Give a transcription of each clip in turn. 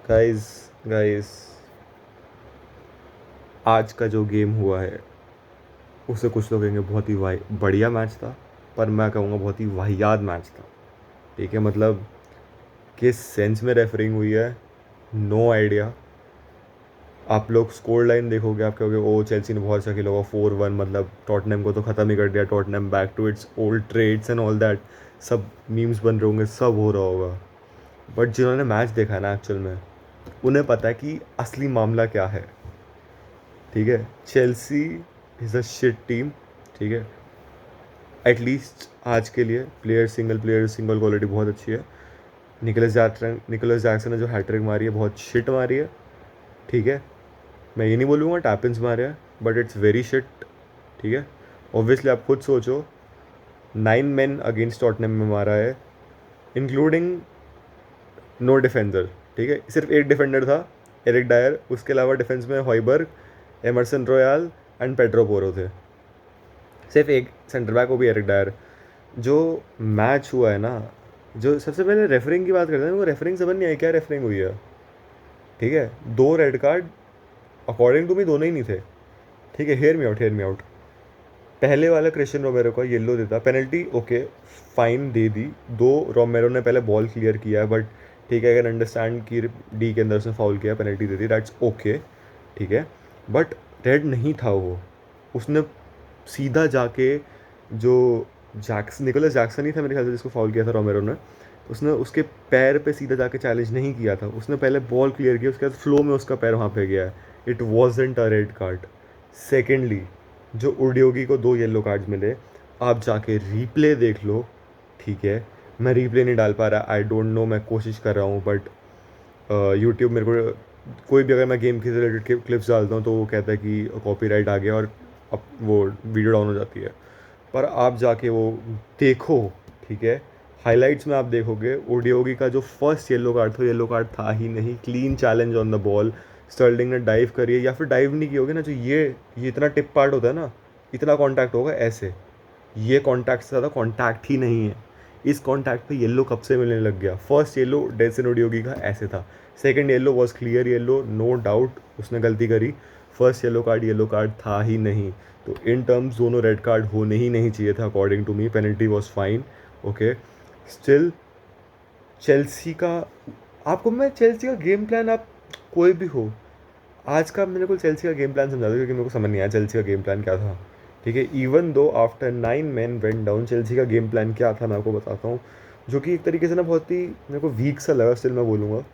Guys guys आज का जो गेम हुआ है उसे कुछ लोग कहेंगे बहुत ही बढ़िया मैच था, पर मैं कहूँगा बहुत ही वाहियात मैच था। ठीक है, मतलब किस सेंस में रेफरिंग हुई है, नो आइडिया। आप लोग स्कोर लाइन देखोगे, आप कहोगे ओ चेल्सी ने बहुत अच्छा खेला होगा 4-1, मतलब टॉटनहम को तो ख़त्म ही कर दिया, Tottenham back to its old traits and all that. सब मीम्स बन रहे होंगे, सब हो रहा होगा। बट जिन्होंने मैच देखा है ना एक्चुअल में, उन्हें पता है कि असली मामला क्या है। ठीक है, Chelsea is a shit team. ठीक है, एटलीस्ट आज के लिए प्लेयर सिंगल क्वालिटी बहुत अच्छी है। निकोलस जैक्सन ने जो हैट्रिक मारी है बहुत शिट मारी है। ठीक है, मैं ये नहीं बोलूँगा टैपिंस मारे हैं, बट इट्स वेरी शिट। ठीक है, ऑब्वियसली आप खुद सोचो, 9 men अगेंस्ट टॉटनहम में मारा है, इंक्लूडिंग नो डिफेंडर। ठीक है, सिर्फ एक डिफेंडर था, एरिक डायर। उसके अलावा डिफेंस में Hojbjerg, Emerson Royal and Pedro Porro थे। सिर्फ एक सेंटर बैक, वो भी एरिक डायर। जो मैच हुआ है ना, जो सबसे पहले रेफरिंग की बात करते हैं, वो रेफरिंग समझ नहीं आई क्या रेफरिंग हुई है। ठीक है, दो red card according to me दोनों ही नहीं थे। ठीक है, हेयर मी आउट। पहले वाला क्रिश्चियन रोमेरो का येलो देता, पेनल्टी ओके फाइन दे दी। दो, रोमेरो ने पहले बॉल क्लियर किया है, बट ठीक है, अगर अंडरस्टैंड की डी के अंदर उसने फाउल किया, penalty they the, that's okay. ठीक है, बट रेड नहीं था वो। उसने सीधा जाके जो निकोलस जैक्सन ही था मेरे ख्याल से जिसको फाउल किया था रोमेरो ने, उसने उसके पैर पे सीधा जाके चैलेंज नहीं किया था। उसने पहले बॉल क्लियर किया, उसके बाद फ्लो में उसका पैर वहाँ पे गया है। It wasn't a red card. Secondly, जो उद्योगी को दो येलो कार्ड्स मिले, आप जाके रिप्ले देख लो। ठीक है, मैं रिप्ले नहीं डाल पा रहा, आई डोंट नो, मैं कोशिश कर रहा हूँ, बट यूट्यूब मेरे को कोई भी अगर मैं गेम के रिलेटेड क्लिप्स डालता हूँ तो वो कहता है कि कॉपीराइट आ गया और अब वो वीडियो डाउन हो जाती है। पर आप जाके वो देखो। ठीक है, हाइलाइट्स में आप देखोगे ओडियोगी का जो फर्स्ट येलो कार्ड था, येलो कार्ड था ही नहीं। Clean challenge on the ball, Sterling ने डाइव करी है, या फिर डाइव नहीं की होगी ना, जो ये इतना टिप पार्ट होता है ना, इतना कांटेक्ट होगा ऐसे। ये कांटेक्ट से ज़्यादा कांटेक्ट ही नहीं है। इस कांटेक्ट पे येलो कब से मिलने लग गया। फर्स्ट येलो डेसन ओडियोगी का ऐसे था, second yellow was clear yellow, no doubt उसने गलती करी। फर्स्ट येलो कार्ड था ही नहीं। तो इन टर्म्स दोनों रेड कार्ड होने ही नहीं चाहिए था according to me. Penalty was fine, okay. Still Chelsea का, आपको मैं चेल्सी का गेम प्लान, आप कोई भी हो आज का, मेरे को चेल्सी का गेम प्लान समझा दो, क्योंकि मेरे को समझ नहीं आया चेल्सी का गेम प्लान क्या था। ठीक है, even though after 9 men went down, Chelsea का गेम प्लान क्या था मैं आपको बताता हूँ, जो कि एक तरीके से ना बहुत ही मेरे को वीक सा लगा। स्टिल मैं बोलूँगा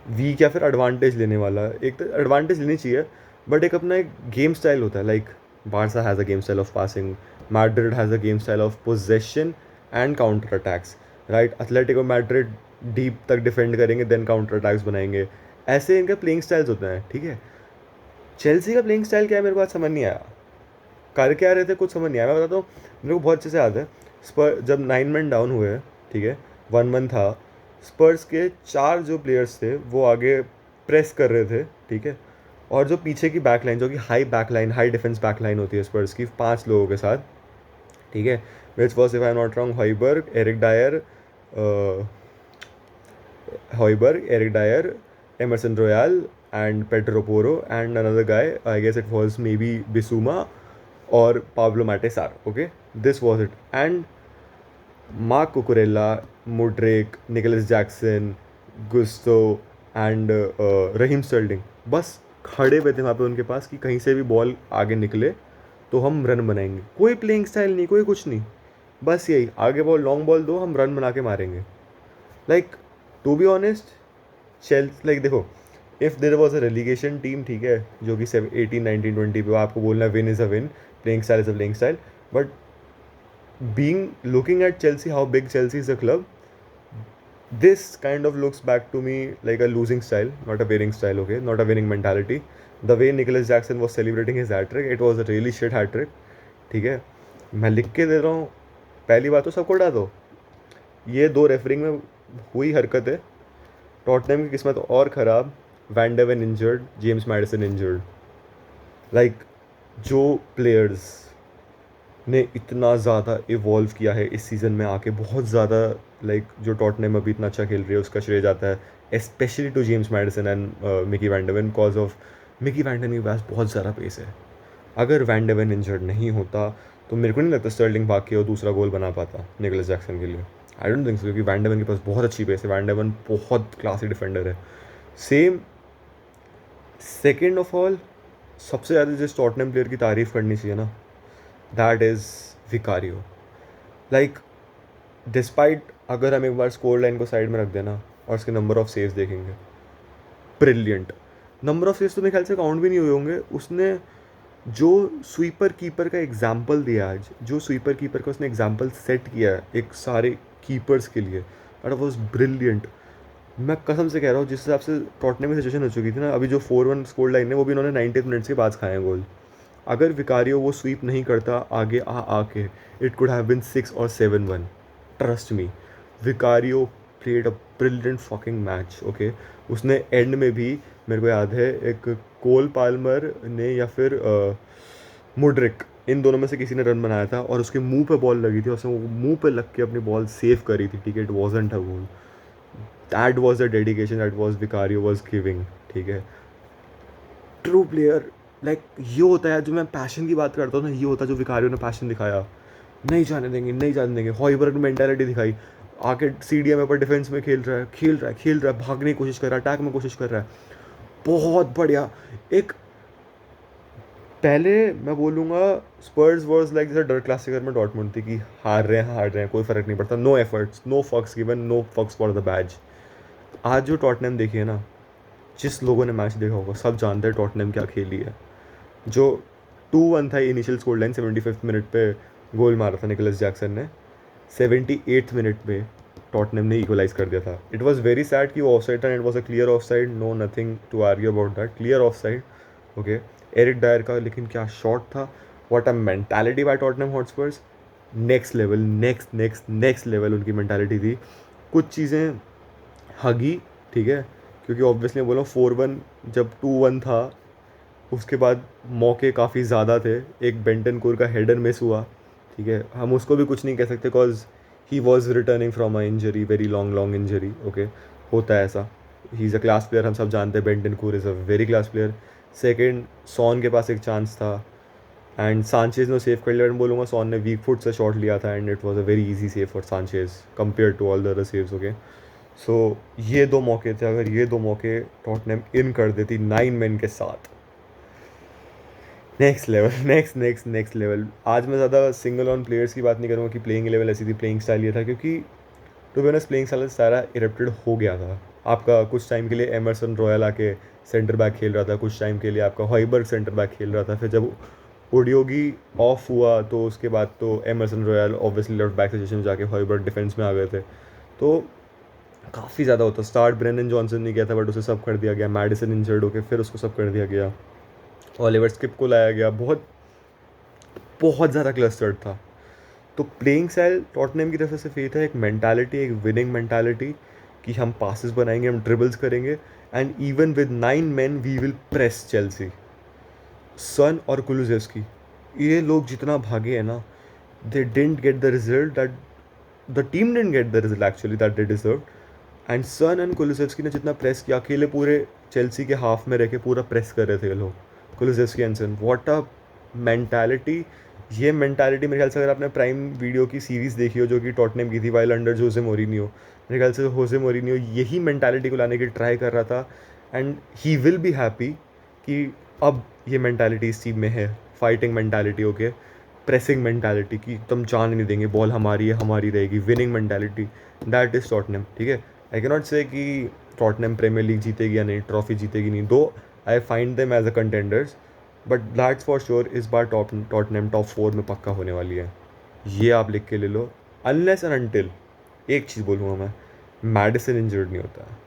वीक या फिर एडवांटेज लेने वाला। एक तो एडवांटेज लेनी चाहिए, बट एक अपना एक गेम स्टाइल होता है। Like Barça has a game style of passing, Madrid has a game style of possession and counter attacks, right. Atletico Madrid deep तक डिफेंड करेंगे, देन काउंटर अटैक्स बनाएंगे। ऐसे इनके प्लेइंग स्टाइल्स होते हैं। ठीक है, चेल्सी का प्लेइंग स्टाइल क्या है मेरे को आज समझ नहीं आया। कर क्या रहे थे कुछ समझ नहीं आया। मैं बताता हूँ, मेरे को बहुत अच्छे से याद है। स्पर जब 9 men डाउन हुए, ठीक है, 1-1 था, स्पर्स के चार जो प्लेयर्स थे वो आगे प्रेस कर रहे थे। ठीक है, और जो पीछे की बैक लाइन, जो कि हाई डिफेंस बैक लाइन होती है स्पर्स की, 5 लोगों के साथ। ठीक है, which was if I am not wrong Hojbjerg, Eric Dier, Emerson Royal and Pedro Porro and another guy, I guess it was maybe Bissouma और पाब्लो मैटेसार। Okay, this was it. And Marc Cucurella, Mudryk, Nicolas Jackson, Gusto and Raheem Sterling बस खड़े हुए थे वहाँ पे उनके पास, कि कहीं से भी बॉल आगे निकले तो हम रन बनाएंगे। कोई प्लेइंग स्टाइल नहीं, कोई कुछ नहीं, बस यही आगे बॉल, लॉन्ग बॉल दो, हम रन बना के मारेंगे। Like to be honest, like देखो, if there was a relegation team, ठीक है, जो कि 18, 19, 20 पे, आपको बोलना है win is a win, playing style is a playing style, but being looking at Chelsea, how big Chelsea is a club, this kind of looks back to me like a losing style, not a winning style, okay, not a winning mentality. The way Nicholas Jackson was celebrating his hat trick, it was a really shit hat trick. ठीक है, मैं लिख के दे रहा हूँ। पहली बात तो सबको उड़ा दो, ये दो रेफरिंग में हुई हरकत है। टॉटनहम की किस्मत और ख़राब, van de Ven injured, James Maddison injured. Like जो प्लेयर्स ने इतना ज़्यादा इवॉल्व किया है इस सीज़न में आके, बहुत ज़्यादा, लाइक जो टॉटनहम अभी इतना अच्छा खेल रही है उसका श्रेय जाता है specially to James Maddison and Micky van de Ven, because of Micky van de Ven के पास बहुत ज़्यादा पेस है. अगर वैन डे वेन इंजर्ड नहीं होता तो मेरे को नहीं लगता स्टर्लिंग भाग के और दूसरा गोल बना पाता निकोलस जैक्सन के लिए. आई डोंट थिंक सो, क्योंकि वैन डे वेन के पास बहुत अच्छी पेस है. वैन डे वेन बहुत क्लासी डिफेंडर है. सेम. सेकेंड ऑफ ऑल, सबसे ज़्यादा जिस टॉटनहम प्लेयर की तारीफ़ करनी चाहिए ना, that is Vicario. Like despite, अगर हम एक बार स्कोर लाइन को साइड में रख देना और उसके नंबर ऑफ सेव्स देखेंगे, ब्रिलियंट. नंबर ऑफ सेव्स तो मेरे ख्याल से काउंट भी नहीं हुए होंगे. उसने जो स्वीपर कीपर का एग्जाम्पल दिया आज, जो स्वीपर कीपर का उसने एग्जाम्पल सेट किया है एक सारे कीपर्स के लिए, दैट वाज ब्रिलियंट. मैं कसम से कह रहा हूँ, जिस हिसाब से टॉटनहम की सिचुएशन हो चुकी थी ना, अभी जो 4-1 स्कोर लाइन है वो भी उन्होंने 90 मिनट्स के बाद खाए हैं गोल. अगर विकारियो वो स्वीप नहीं करता आगे आके, इट कुड हैव बीन 6 और 7-1. Trust me, Vicario played a brilliant fucking match. Okay, उसने एंड में भी, मेरे को याद है, एक कोल पाल्मर ने या फिर मुड्रिक, इन दोनों में से किसी ने रन बनाया था और उसके मुंह पे बॉल लगी थी, उसने वो मुंह पे लग के अपनी बॉल सेव करी थी. ठीक है, it wasn't a goal. That was the dedication that was Vicario was giving. ठीक है, ट्रू प्लेयर. लाइक ये होता है जो मैं पैशन की बात करता हूँ ना, ये होता है जो विकारियो ने पैशन दिखाया. नहीं जाने देंगे, नहीं जाने देंगे. हॉइबर्ग ने मेंटालिटी दिखाई. आके CDM पर डिफेंस में खेल रहा है, खेल रहा है, खेल रहा है, भागने की कोशिश कर रहा है, अटैक में कोशिश कर रहा है. बहुत बढ़िया. एक पहले मैं बोलूँगा स्पर्स वर्स लाइक जैसे डर क्लासिकर में डॉर्टमुंड थी कि हार रहे हैं, कोई फ़र्क नहीं पड़ता, नो एफर्ट्स, नो फक्स गिवन, नो फक्स फॉर द बैज. आज जो टॉटनहम देखी है ना, जिस लोगों ने मैच देखा होगा सब जानते हैं टॉटनहम क्या खेली है. जो 2-1 था initial score line, 75th minute पे गोल मारा था निकोलस जैक्सन ने. 78th मिनट में टॉटनहम ने इक्वलाइज कर दिया था. इट वॉज वेरी सैड कि वो ऑफ साइड था. It was a clear offside, no nothing to argue about that, clear offside. Okay, Eric Dier का लेकिन क्या शॉट था. What a mentality by Tottenham Hotspurs. Next level, next level उनकी mentality थी. कुछ चीज़ें हगी. ठीक है, क्योंकि ऑब्वियसली बोला 4-1, जब 2-1 था उसके बाद मौके काफ़ी ज़्यादा थे. एक बेंटनकुर का हेडर मिस हुआ. ठीक है, हम उसको भी कुछ नहीं कह सकते because he was returning from a injury, very long injury. Okay, होता है ऐसा. He is a class player, हम सब जानते हैं Bentancur is a very class player. Second, Son के पास एक चांस था एंड सांचेज ने सेव कर लिया. मैं बोलूँगा सॉन ने वीक फुट से शॉट लिया था and it was a very easy save for Sanchez compare to all the other saves. Okay, so ये दो मौके थे. अगर ये दो मौके टॉटनहम इन कर देती 9 मैन के साथ, नेक्स्ट लेवल, नेक्स्ट लेवल. आज मैं ज़्यादा सिंगल ऑन प्लेयर्स की बात नहीं करूँगा कि प्लेइंग लेवल ऐसी थी, प्लेइंग स्टाइल ये था, क्योंकि to be honest playing style सारा इरप्टेड हो गया था. आपका कुछ टाइम के लिए एमरसन रॉयल आके सेंटर बैक खेल रहा था, कुछ टाइम के लिए आपका हॉइबर्ग सेंटर बैक खेल रहा था. फिर जब ओडियोगी ऑफ हुआ तो उसके बाद तो Emerson Royal obviously left back situation में जाके हॉइबर्ग डिफेंस में आ गए थे. तो काफ़ी ज़्यादा होता. स्टार्ट ब्रेनन जॉनसन ने किया था बट उसे सब कर दिया गया. मैडिसन इंजर्ड होके फिर उसको सब कर दिया गया. ऑलिवर स्किप को लाया गया. बहुत ज़्यादा क्लस्टर्ड था. तो प्लेइंग स्टाइल टॉटनहम की तरफ से फेथ है, एक मेंटालिटी, एक विनिंग मेंटालिटी कि हम पासेस बनाएंगे, हम ड्रिबल्स करेंगे and even with 9 men we will press Chelsea. Son और कुलुसेव्स्की, ये लोग जितना भागे हैं ना, they didn't get the result that the team didn't get the result actually that they deserve. And Son and Kulusevski ने जितना प्रेस किया, अकेले पूरे चेल्सी के हाफ में रह के पूरा प्रेस कर रहे थे ये लोग. Kulusevski and Son, what a mentality. ये मेंटालिटी मेरे ख्याल से अगर आपने प्राइम वीडियो की सीरीज़ देखी हो जो कि टॉटनहम की थी वाइल अंडर जोसे मोरिनियो, मेरे ख्याल से जोसे मोरिनियो यही मेंटालिटी को लाने की ट्राई कर रहा था. And he will be happy कि अब ये मेंटालिटी इस टीम में है. Fighting mentality, okay, pressing mentality कि तुम जान नहीं देंगे, बॉल हमारी है, हमारी रहेगी. Winning mentality, that is Tottenham. ठीक है, आई कैन नॉट से कि टॉटनहम प्रीमियर लीग जीतेगी या नहीं, ट्रॉफी जीतेगी नहीं, though I find them as a contenders, but that's for sure इस बार टॉटनहम टॉप 4 में पक्का होने वाली है. ये आप लिख के ले लो. अनलेस एंड अनटिल, एक चीज़ बोलूँगा मैं, मैडिसन इंजर्ड नहीं होता है.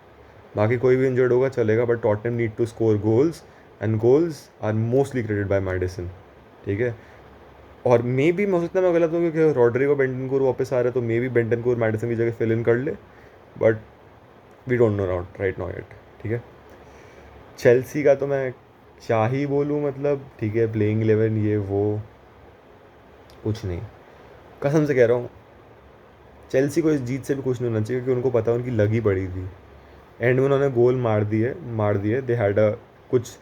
बाकी कोई भी इंजर्ड होगा चलेगा, but Tottenham need to score goals and goals are mostly credited by Maddison. ठीक है, और मे बी मैं सोचता मैं गलत हूँ क्योंकि रॉड्रिगो बेंटनकुर वापस आ रहा है तो मे बी बेंटनकुर मैडिसन की जगह फिल इन कर ले, but we don't know right now yet. ठीक है, चेल्सी का तो मैं क्या ही बोलूँ, मतलब ठीक है, प्लेइंग 11 ये वो कुछ नहीं. कसम से कह रहा हूँ, चेल्सी को इस जीत से भी कुछ नहीं होना चाहिए क्योंकि उनको पता है उनकी लगी पड़ी थी. एंड में उन्होंने गोल मार दिए। दे हैड अ कुछ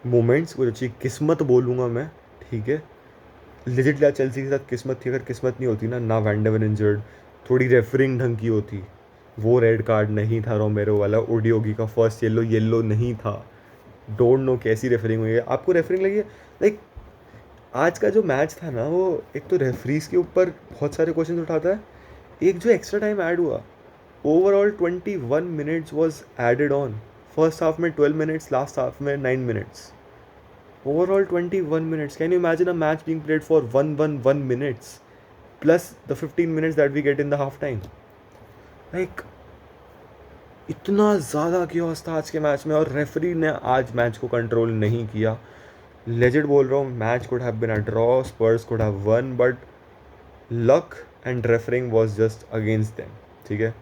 मोमेंट्स, कुछ अच्छी किस्मत बोलूँगा मैं, ठीक है। लेजिटली आज चेल्सी के साथ किस्मत थी, अगर किस्मत नहीं होती ना वैन डे वन इंजर्ड, थोड़ी रेफरिंग ढंग की होती, वो रेड कार्ड नहीं था रोमेरो वाला, ओडियोगी का फर्स्ट येलो नहीं था। डोंट नो कैसी रेफरिंग हुई है, आपको रेफरिंग लगी है? लाइक आज का जो मैच था ना, वो एक तो रेफरीज के ऊपर बहुत सारे क्वेश्चन उठाता है, एक जो एक्स्ट्रा टाइम ऐड हुआ, overall 21 minutes was added on. First half में 12 मिनट्स, लास्ट हाफ में 9 minutes, overall 21 minutes. Can you imagine a match being played for 1 minutes plus the 15 minutes that we get in the half time? Like इतना ज़्यादा chaos था आज के match में, और referee ने आज मैच को कंट्रोल नहीं किया। लेजिट बोल रहा हूँ, match could have been a draw, Spurs could have won, but luck and refereeing was just against them, ठीक है।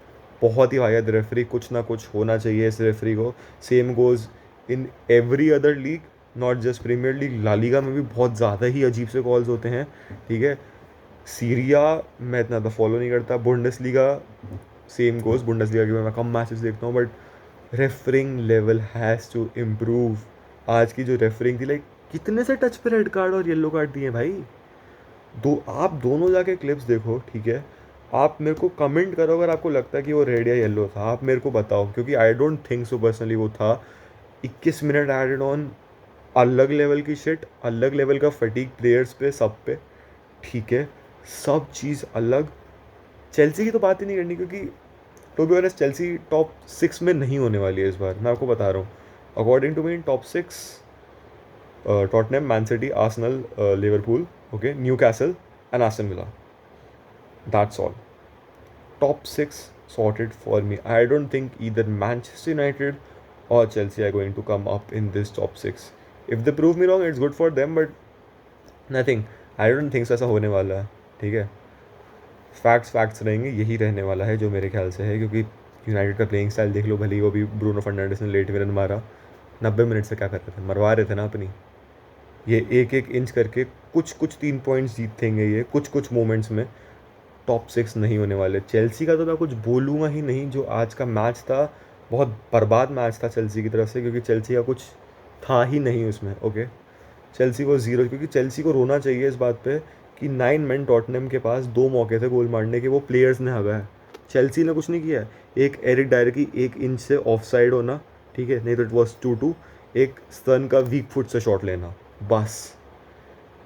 बहुत ही वाहियात रेफरी, कुछ ना कुछ होना चाहिए इस रेफरी को। Same goes in every other league, not just Premier League. La Liga में भी बहुत ज़्यादा ही अजीब से कॉल्स होते हैं, ठीक है। सीरिया मैं इतना तो फॉलो नहीं करता, बुंडेसलीगा सेम गोज़, बुंडेसलीगा के मैं कम मैचेस देखता हूँ, but refereeing level has to improve. आज की जो रेफरिंग थी, लाइक कितने से टच पे रेड कार्ड और येलो कार्ड दिए भाई। आप दोनों जाके क्लिप्स देखो, ठीक है। आप मेरे को कमेंट करो अगर आपको लगता है कि वो रेड या येलो था, आप मेरे को बताओ, क्योंकि I don't think so personally वो था। 21 मिनट एडेड ऑन, अलग लेवल की शिट, अलग लेवल का फटीक प्लेयर्स पे, सब पे, ठीक है, सब चीज़ अलग। चेल्सी की तो बात ही नहीं करनी, क्योंकि to be honest Chelsea top 6 में नहीं होने वाली है इस बार, मैं आपको बता रहा हूँ। According to me in top 6 Tottenham, Man City, Arsenal, Liverpool, okay, Newcastle and Aston Villa, that's all. Top 6 sorted for me. I don't think either Manchester United or Chelsea are going to come up in this top 6. If they prove me wrong, it's good for them, but nothing. I don't think so ऐसा होने वाला है, ठीक है। Facts रहेंगे, यही रहने वाला है जो मेरे ख्याल से है, क्योंकि यूनाइटेड का प्लेइंग स्टाइल देख लो, भले ही वो भी ब्रूनो फर्नांडिस ने लेट रन मारा, 90 मिनट से क्या कर रहे थे, मरवा रहे थे ना अपनी। ये एक एक इंच करके कुछ 3 पॉइंट्स जीतेंगे ये कुछ मोमेंट्स में। टॉप 6 नहीं होने वाले। चेल्सी का तो मैं कुछ बोलूँगा ही नहीं, जो आज का मैच था बहुत बर्बाद मैच था चेल्सी की तरफ से, क्योंकि चेल्सी का कुछ था ही नहीं उसमें, ओके। चेल्सी को ज़ीरो, क्योंकि चेल्सी को रोना चाहिए इस बात पे कि 9 मैन टॉटनहम के पास 2 मौके थे गोल मारने के, वो प्लेयर्स ने हगा है, चेल्सी ने कुछ नहीं किया। एक एरिक डायर की 1 इंच से ऑफ साइड होना, ठीक है, नहीं तो इट वॉज 2-2, एक सन का वीक फुट से शॉट लेना,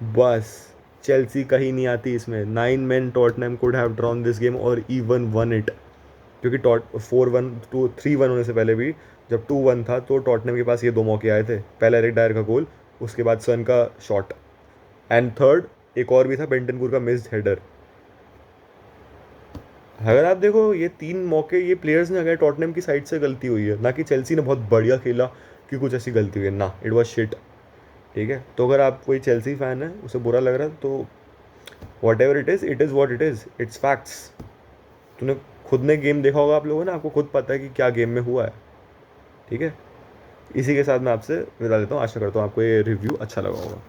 बस चेल्सी कहीं नहीं आती इसमें। 9 man Tottenham could have drawn this game और इवन वन इट, क्योंकि 3-1 होने से पहले भी जब 2-1 था तो टॉटनहम के पास ये 2 मौके आए थे, पहला एरिक डायर का गोल, उसके बाद सन का शॉट, एंड थर्ड एक और भी था, बेंटनकुर का मिस्ड हेडर। अगर आप देखो ये 3 मौके ये प्लेयर्स ने, अगर टॉटनहम की साइड से गलती हुई है, ना कि चेल्सी ने बहुत बढ़िया खेला कि कुछ ऐसी गलती हुई है, ना, इट वॉज शिट, ठीक है। तो अगर आप कोई चेल्सी फ़ैन है, उसे बुरा लग रहा है, तो what ever it is what it is, it's facts. तूने खुद ने गेम देखा होगा आप लोगों ने, आपको खुद पता है कि क्या गेम में हुआ है, ठीक है। इसी के साथ मैं आपसे विदा लेता हूँ, आशा करता हूँ आपको ये रिव्यू अच्छा लगा होगा।